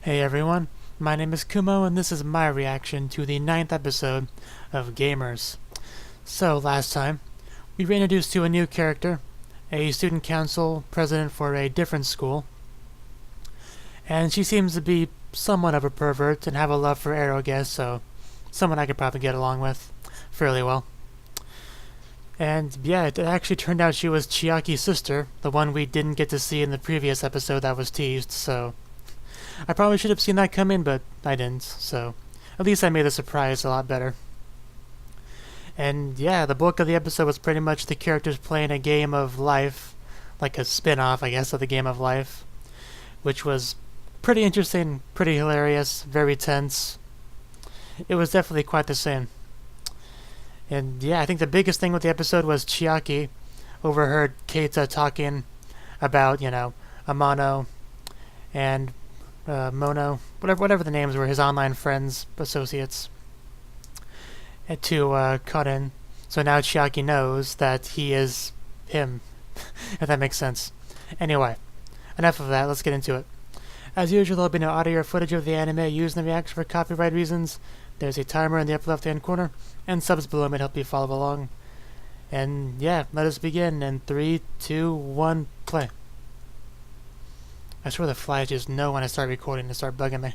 Hey everyone, my name is Kumo and this is my reaction to the 9th episode of Gamers. So last time, we were introduced to a new character, a student council president for a different school, and she seems to be somewhat of a pervert and have a love for Aerogas, so someone I could probably get along with fairly well. And yeah, it actually turned out she was Chiaki's sister, the one we didn't get to see in the previous episode that was teased, so I probably should have seen that come in, but I didn't, so at least I made the surprise a lot better. And yeah, the bulk of the episode was pretty much the characters playing a game of life, like a spin-off, I guess, of the game of life, which was pretty interesting, pretty hilarious, very tense. It was definitely quite the same. And yeah, I think the biggest thing with the episode was Chiaki overheard Keita talking about, Amano and Mono, whatever the names were, his online friends, associates, to Karin. So now Chiaki knows that he is him, if that makes sense. Anyway, enough of that, let's get into it. As usual, there'll be no audio or footage of the anime used in the reaction for copyright reasons. There's a timer in the upper left-hand corner, and subs below may help you follow along. And yeah, let us begin in 3, 2, 1, play. I swear the flies just know when I start recording to start bugging me.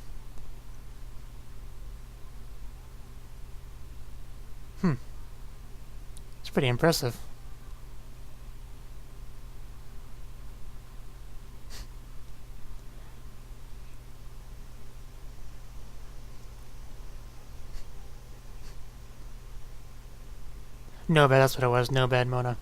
It's pretty impressive. No bad, that's what it was. No bad, Mona.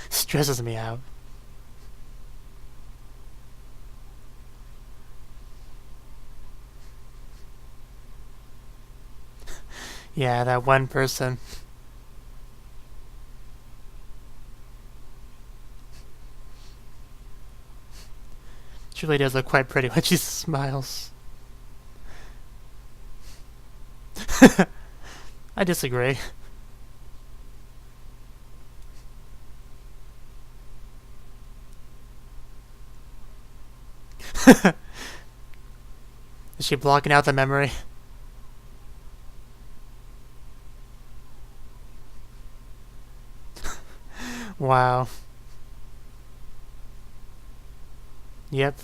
Stresses me out. Yeah, that one person. She really does look quite pretty when she smiles. I disagree. Is she blocking out the memory? Wow. Yep.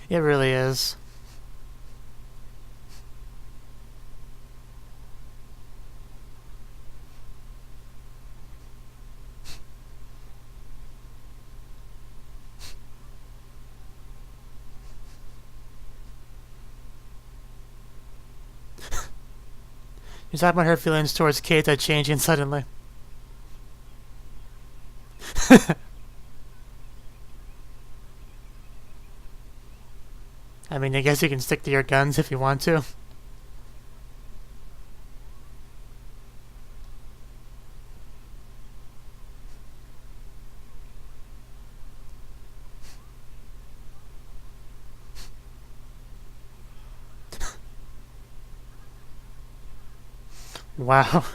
It really is. You're talking about her feelings towards Keita changing suddenly. I mean, I guess you can stick to your guns if you want to. Wow.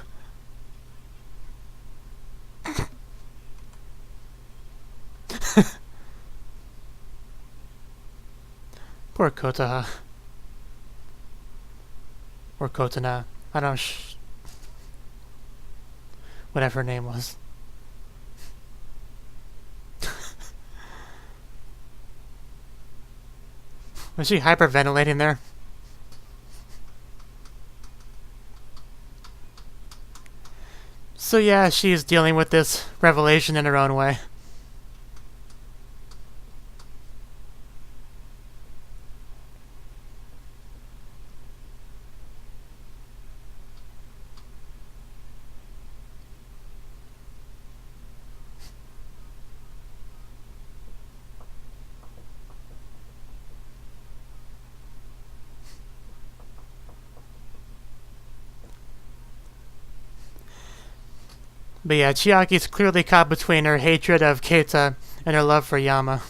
Poor Kotaha. Or Kotana. I don't whatever her name was. Was she hyperventilating there? So yeah, she's dealing with this revelation in her own way. But yeah, Chiaki's clearly caught between her hatred of Keita and her love for Yama.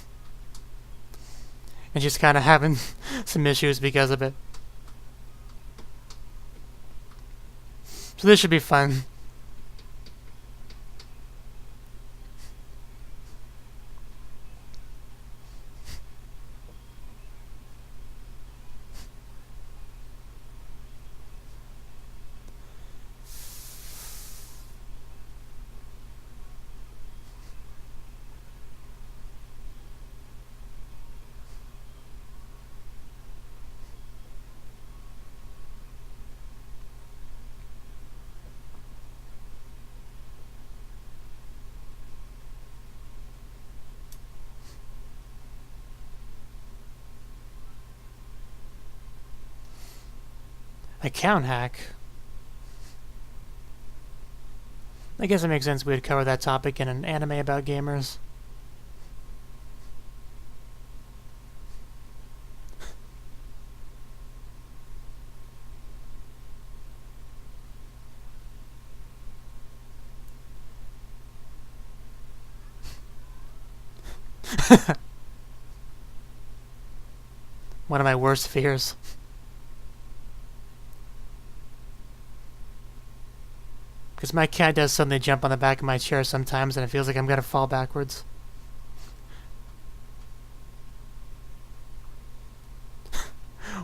And she's kind of having some issues because of it. So this should be fun. Account hack? I guess it makes sense we would cover that topic in an anime about gamers. One of my worst fears. Because my cat does suddenly jump on the back of my chair sometimes and it feels like I'm going to fall backwards.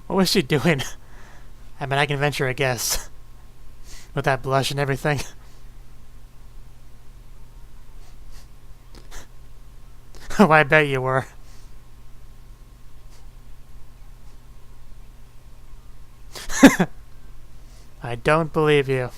What was she doing? I mean, I can venture a guess. With that blush and everything. Oh, I bet you were. I don't believe you.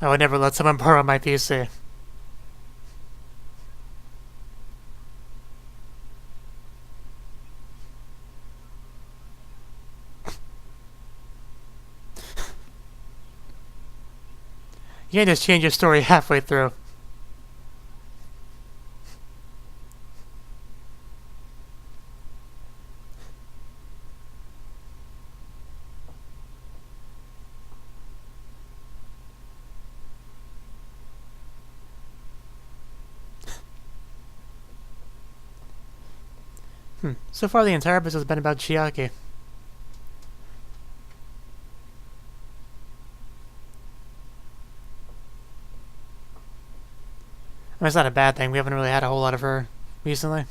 I would never let someone borrow my PC. You can't just change your story halfway through. So far the entire episode has been about Chiaki. I mean, it's not a bad thing. We haven't really had a whole lot of her recently.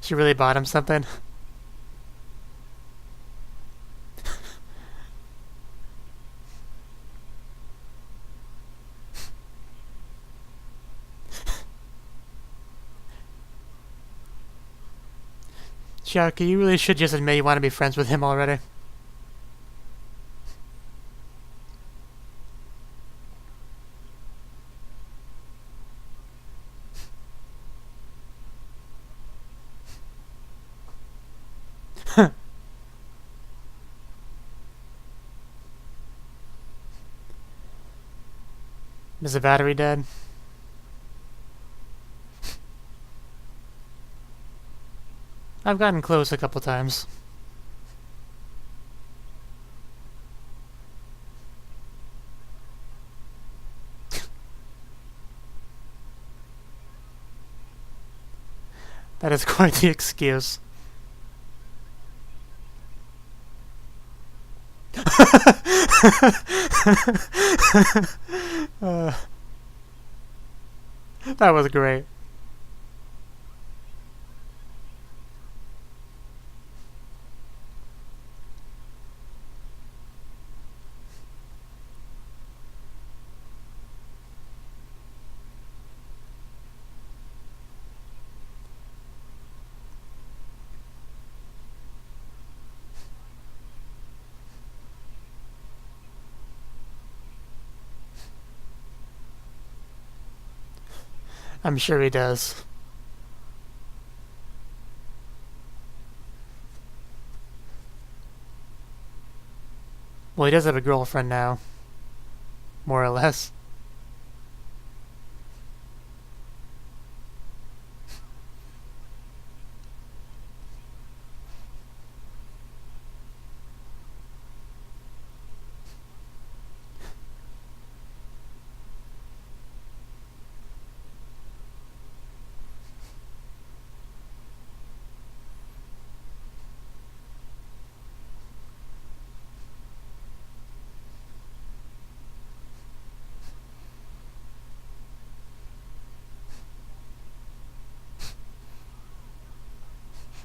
She really bought him something. Chiaki, you really should just admit you want to be friends with him already. Is the battery dead? I've gotten close a couple times. That is quite the excuse. That was great. I'm sure he does. Well, he does have a girlfriend now. More or less.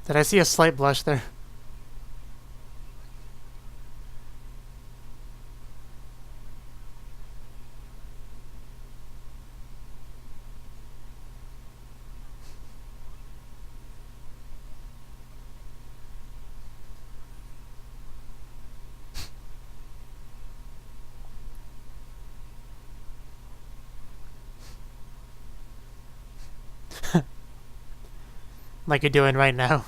Did I see a slight blush there? Like you're doing right now.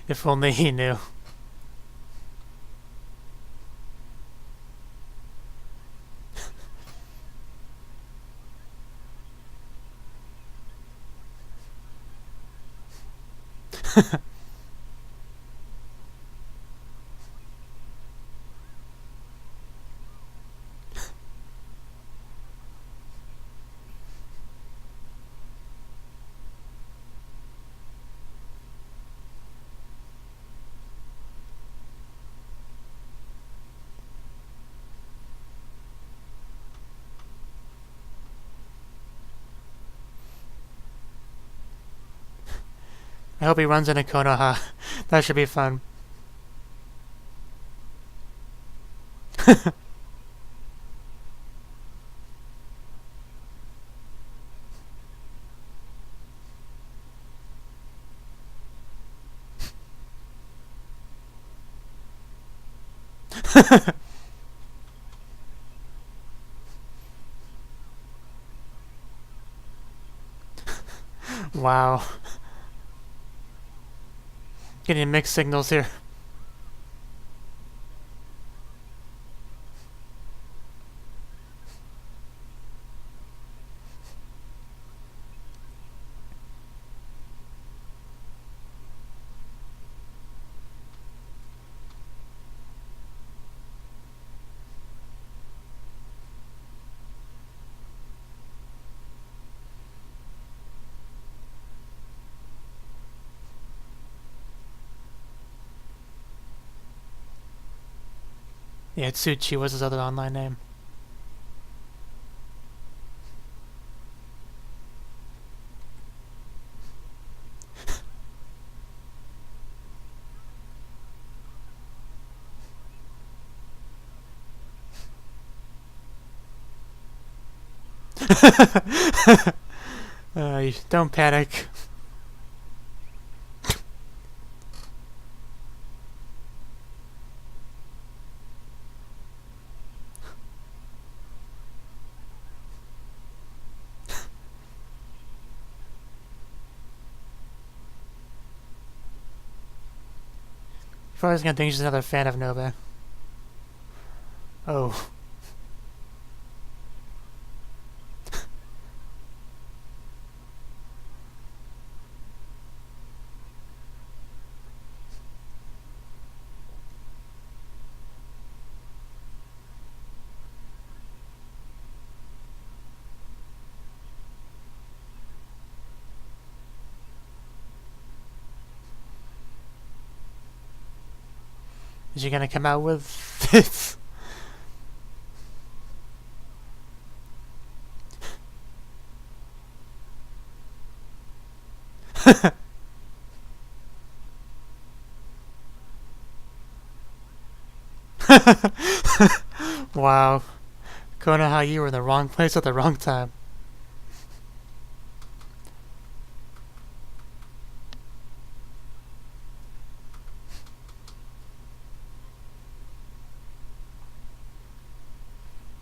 If only he knew. I hope he runs into Konoha. That should be fun. Wow. Getting mixed signals here. Yeah, Tsuchi was his other online name. Don't panic. You're always gonna think she's another fan of Nova. Oh. Is she gonna come out with this? Wow. Konoha, you were in the wrong place at the wrong time.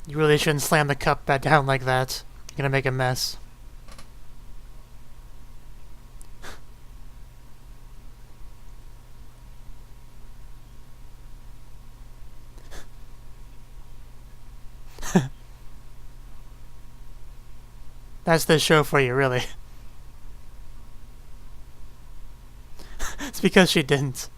You really shouldn't slam the cup back down like that. You're gonna make a mess. That's the show for you, really. It's because she didn't.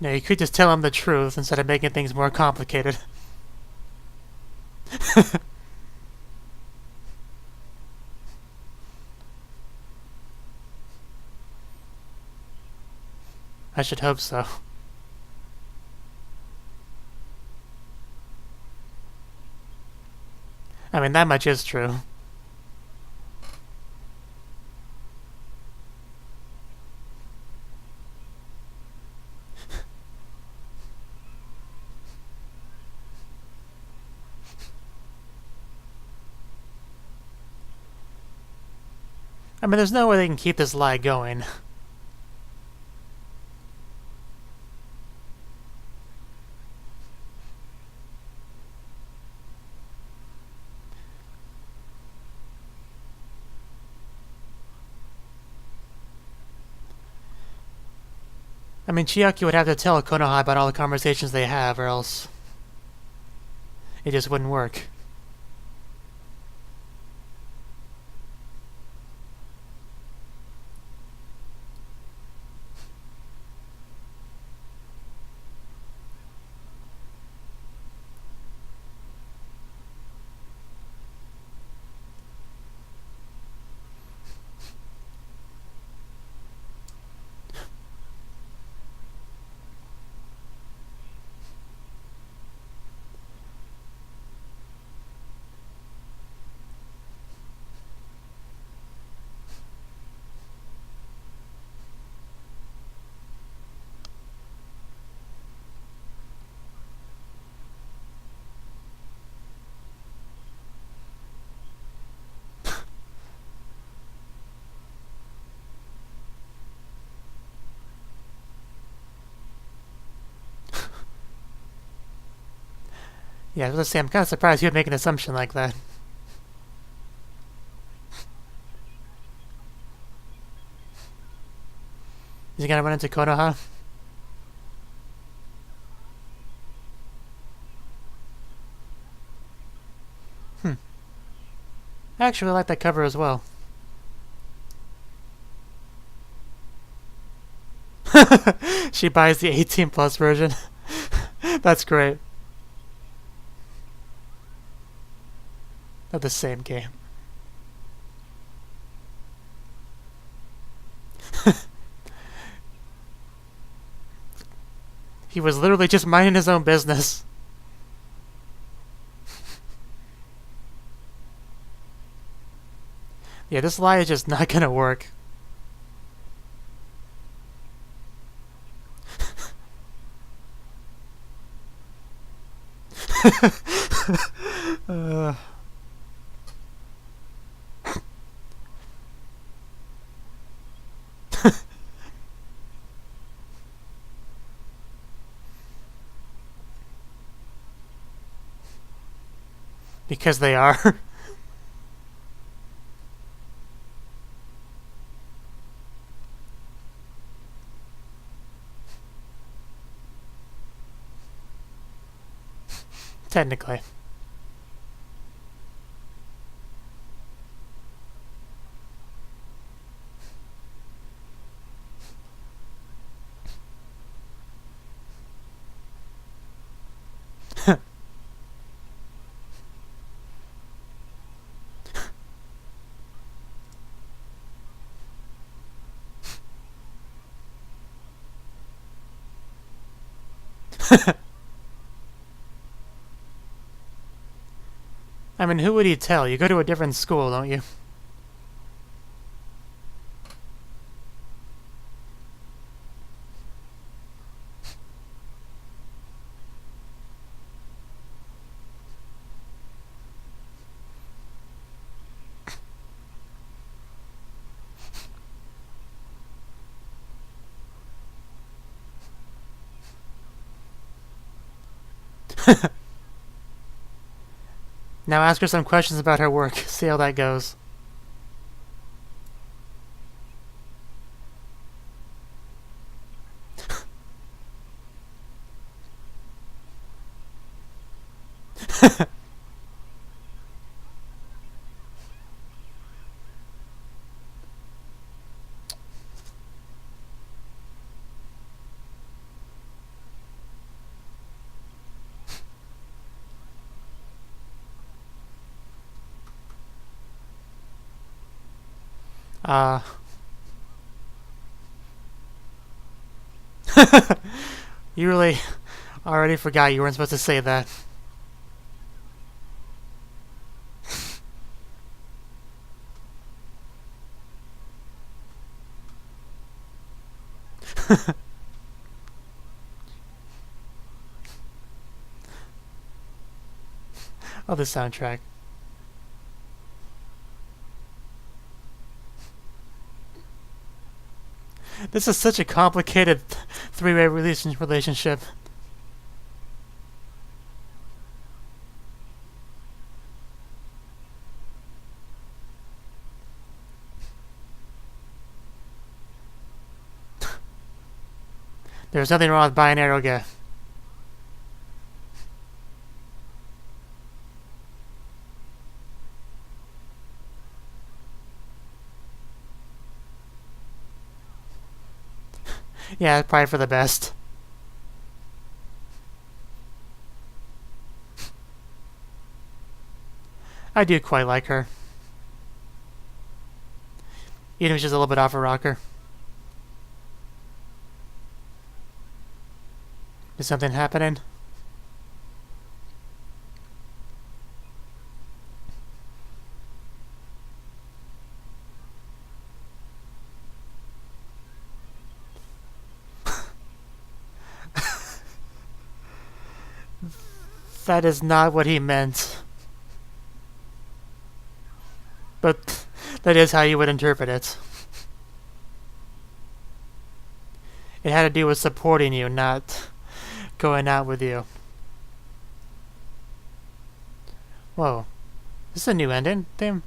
No, you could just tell him the truth instead of making things more complicated. I should hope so. I mean, that much is true. I mean, there's no way they can keep this lie going. I mean, Chiaki would have to tell Konoha about all the conversations they have, or else it just wouldn't work. Yeah, let's say I'm kind of surprised you would make an assumption like that. Is he gonna run into Konoha? I actually like that cover as well. She buys the 18 plus version. That's great. Of the same game. He was literally just minding his own business. Yeah, this lie is just not gonna work. uh. Because they are. Technically. I mean, who would he tell? You go to a different school, don't you? Now ask her some questions about her work. See how that goes. You really already forgot you weren't supposed to say that. Oh, the soundtrack. This is such a complicated three-way relationship. There's nothing wrong with buying Aeroga. Yeah, probably for the best. I do quite like her. Even if she's a little bit off a rocker. Is something happening? That is not what he meant. But that is how you would interpret it. It had to do with supporting you, not going out with you. Whoa. Is this a new ending theme?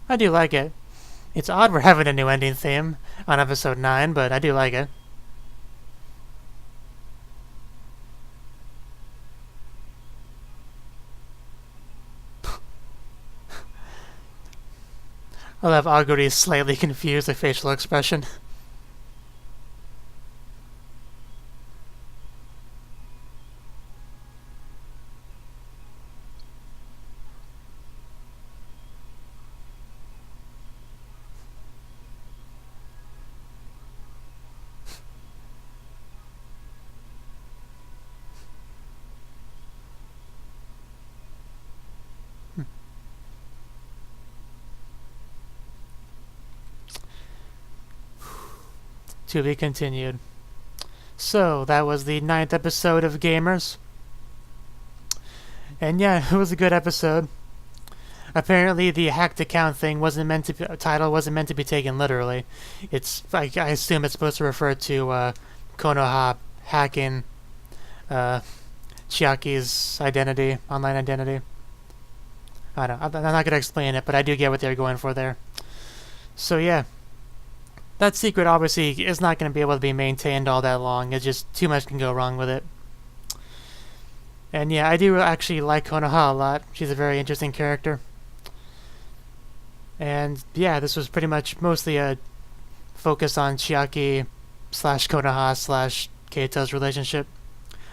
I do like it. It's odd we're having a new ending theme on episode 9, but I do like it. I love Aguri's slightly confused facial expression. To be continued. So, that was the 9th episode of Gamers. And yeah, it was a good episode. Apparently, the hacked account thing wasn't meant to be, title wasn't meant to be taken literally. It's I assume it's supposed to refer to Konoha hacking Chiaki's identity, online identity. I'm not gonna explain it, but I do get what they're going for there. So yeah. that secret obviously is not going to be able to be maintained all that long. It's just too much can go wrong with it. And yeah, I do actually like Konoha a lot. She's a very interesting character. And yeah, this was pretty much mostly a focus on Chiaki slash Konoha slash Keito's relationship.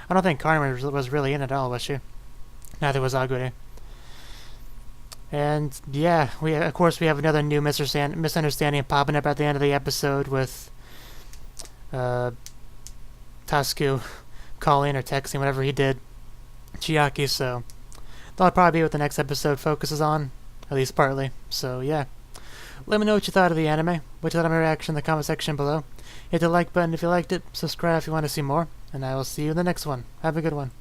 I don't think Carmen was really in it at all, was she? Neither was Agure. And yeah, we of course we have another new misunderstanding popping up at the end of the episode with Tasuku calling or texting, whatever he did, Chiaki. So that'll probably be what the next episode focuses on, at least partly. So yeah, let me know what you thought of the anime. What you thought of my reaction in the comment section below. Hit the like button if you liked it. Subscribe if you want to see more, and I will see you in the next one. Have a good one.